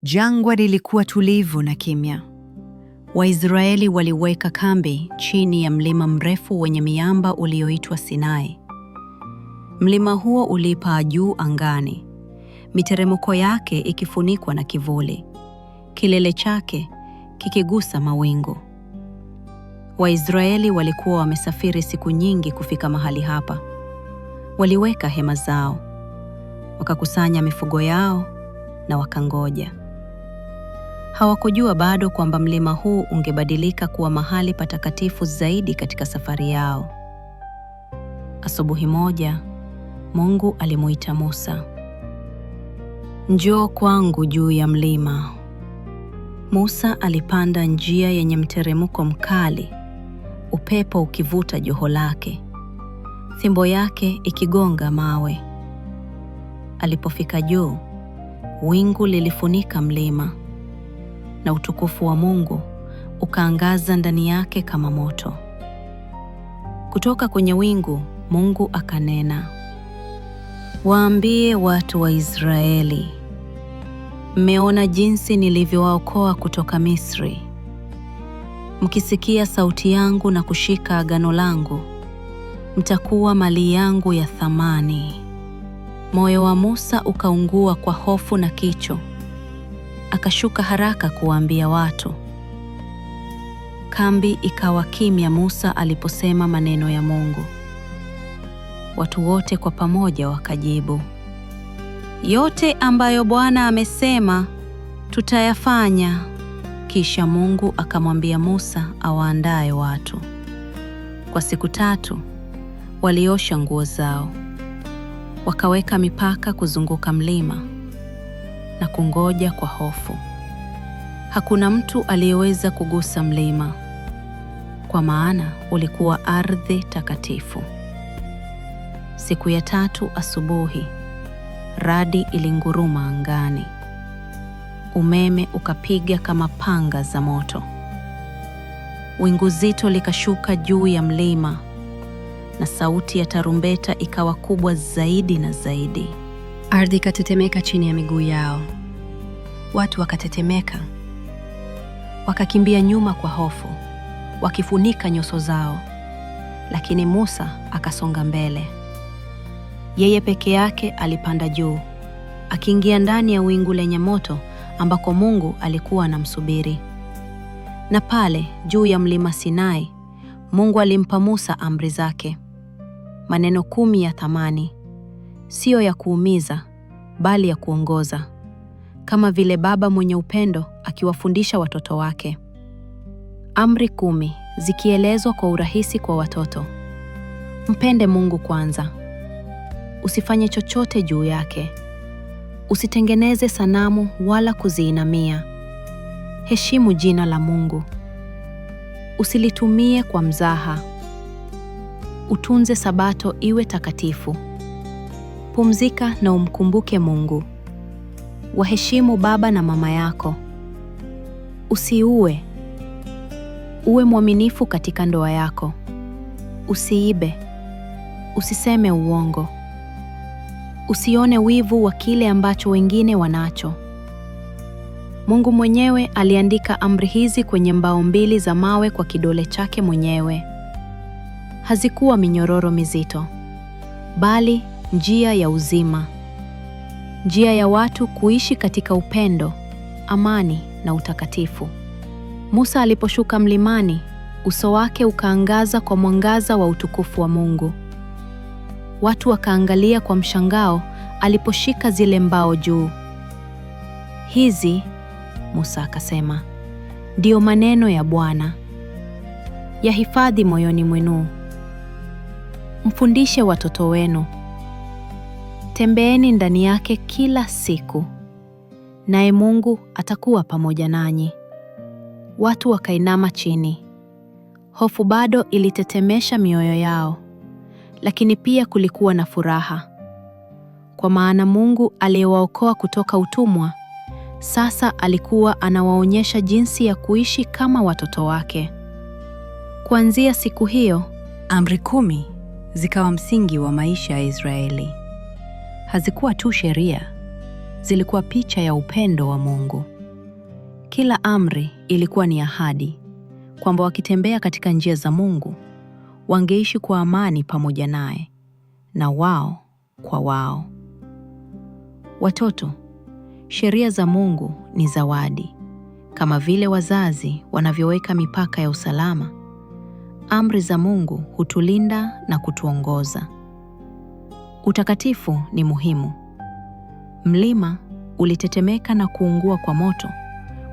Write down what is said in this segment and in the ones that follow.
Jangwa lilikuwa tulivu na kimya. Waisraeli waliweka kambi chini ya mlima mrefu wenye miamba ulioitwa Sinai. Mlima huo ulipaa juu angani, miteremko yake ikifunikwa na kivuli, kilele chake kikigusa mawingu. Waisraeli walikuwa wamesafiri siku nyingi kufika mahali hapa. Waliweka hema zao, wakakusanya mifugo yao na wakangoja. Hawakujua bado kwamba mlima huu ungebadilika kuwa mahali patakatifu zaidi katika safari yao. Asubuhi moja, Mungu alimuita Musa. "Njoo kwangu juu ya mlima." Musa alipanda njia yenye mteremko mkali, upepo ukivuta joho lake, fimbo yake ikigonga mawe. Alipofika juu, wingu lilifunika mlima, na utukufu wa Mungu ukaangaza ndani yake kama moto. Kutoka kwenye wingu, Mungu akanena, "Waambie watu wa Israeli, mmeona jinsi nilivyowaokoa kutoka Misri. Mkisikia sauti yangu na kushika agano langu, mtakuwa mali yangu ya thamani." Moyo wa Musa ukaungua kwa hofu na kicho. Akashuka haraka kuwaambia watu. Kambi ikawa kimya Musa aliposema maneno ya Mungu. Watu wote kwa pamoja wakajibu, "Yote ambayo Bwana amesema tutayafanya." Kisha Mungu akamwambia Musa awaandae watu. Kwa siku 3 waliosha nguo zao, wakaweka mipaka kuzunguka mlima na kungoja kwa hofu. Hakuna mtu aliyeweza kugusa mlima, kwa maana ulikuwa ardhi takatifu. Siku ya 3 asubuhi, radi ilinguruma angani. Umeme ukapiga kama panga za moto. Wingu zito likashuka juu ya mlima, na sauti ya tarumbeta ikawa kubwa zaidi na zaidi. Ardhi ikatetemeka chini ya miguu yao. Watu wakatetemeka, wakakimbia nyuma kwa hofu, wakifunika nyuso zao. Lakini Musa akasonga mbele. Yeye peke yake alipanda juu, akiingia ndani ya wingu lenye moto ambako Mungu alikuwa anamsubiri. Na pale juu ya mlima Sinai, Mungu alimpa Musa amri zake, maneno 10 ya thamani, sio ya kuumiza, bali ya kuongoza, kama vile baba mwenye upendo akiwafundisha watoto wake. Amri 10 zikielezwa kwa urahisi kwa watoto. Mpende Mungu kwanza. Usifanye chochote juu yake. Usitengeneze sanamu wala kuziinamia. Heshimu jina la Mungu. Usilitumie kwa mzaha. Utunze Sabato iwe takatifu. Pumzika na umkumbuke Mungu. Waheshimu baba na mama yako. Usiue. Uwe mwaminifu katika ndoa yako. Usiibe. Usiseme uongo. Usione wivu wa kile ambacho wengine wanacho. Mungu mwenyewe aliandika amri hizi kwenye mbao 2 za mawe kwa kidole chake mwenyewe. Hazikuwa minyororo mizito, bali njia ya uzima. Njia ya watu kuishi katika upendo, amani na utakatifu. Musa aliposhuka mlimani, uso wake ukaangaza kwa mwangaza wa utukufu wa Mungu. Watu wakaangalia kwa mshangao aliposhika zile mbao juu. "Hizi," Musa akasema, "ndio maneno ya Bwana. Yahifadhi moyoni mwenu. Mfundishe watoto wenu. Tembeeni ndani yake kila siku, naye Mungu atakuwa pamoja nanyi." Watu wakainama chini. Hofu bado ilitetemesha mioyo yao, lakini pia kulikuwa na furaha, kwa maana Mungu aliyewaokoa kutoka utumwa sasa alikuwa anawaonyesha jinsi ya kuishi kama watoto wake. Kuanzia siku hiyo, amri 10 zikawa msingi wa maisha ya Israeli. Hazikuwa tu sheria, zilikuwa picha ya upendo wa Mungu. Kila amri ilikuwa ni ahadi kwamba wakitembea katika njia za Mungu, wangeishi kwa amani pamoja naye na wao kwa wao. Watoto, sheria za Mungu ni zawadi. Kama vile wazazi wanavyoweka mipaka ya usalama, amri za Mungu hutulinda na kutuongoza. Utakatifu ni muhimu. Mlima ulitetemeka na kuungua kwa moto,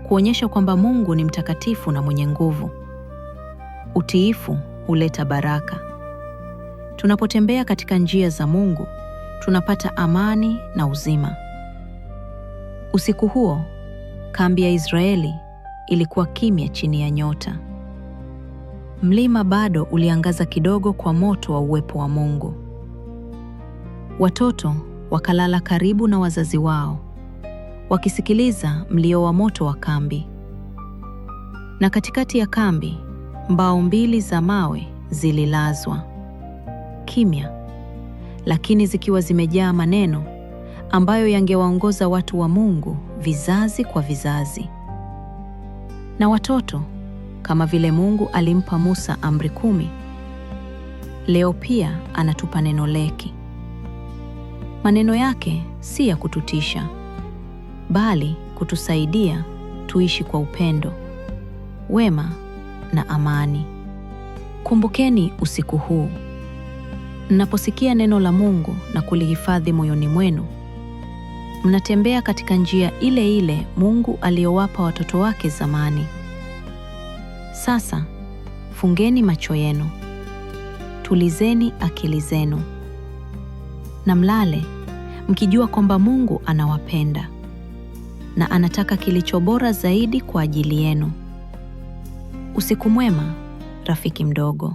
kuonyesha kwamba Mungu ni mtakatifu na mwenye nguvu. Utiifu huleta baraka. Tunapotembea katika njia za Mungu, tunapata amani na uzima. Usiku huo, kambi ya Israeli ilikuwa kimya chini ya nyota. Mlima bado uliangaza kidogo kwa moto wa uwepo wa Mungu. Watoto wakalala karibu na wazazi wao, wakisikiliza mlio wa moto wa kambi. Na katikati ya kambi, mbao 2 za mawe zililazwa. Kimya, lakini zikiwa zimejaa maneno ambayo yangewaongoza watu wa Mungu vizazi kwa vizazi. Na watoto, kama vile Mungu alimpa Musa amri 10, leo pia anatupa neno lake. Maneno yake si ya kututisha, bali kutusaidia tuishi kwa upendo, wema na amani. Kumbukeni usiku huu. Mnaposikia neno la Mungu na kulihifadhi moyoni mwenu, mnatembea katika njia ile ile Mungu aliyowapa watoto wake zamani. Sasa, fungeni macho yenu, tulizeni akili zenu, na mlale mkijua kwamba Mungu anawapenda na anataka kilicho bora zaidi kwa ajili yenu. Usiku mwema, rafiki mdogo.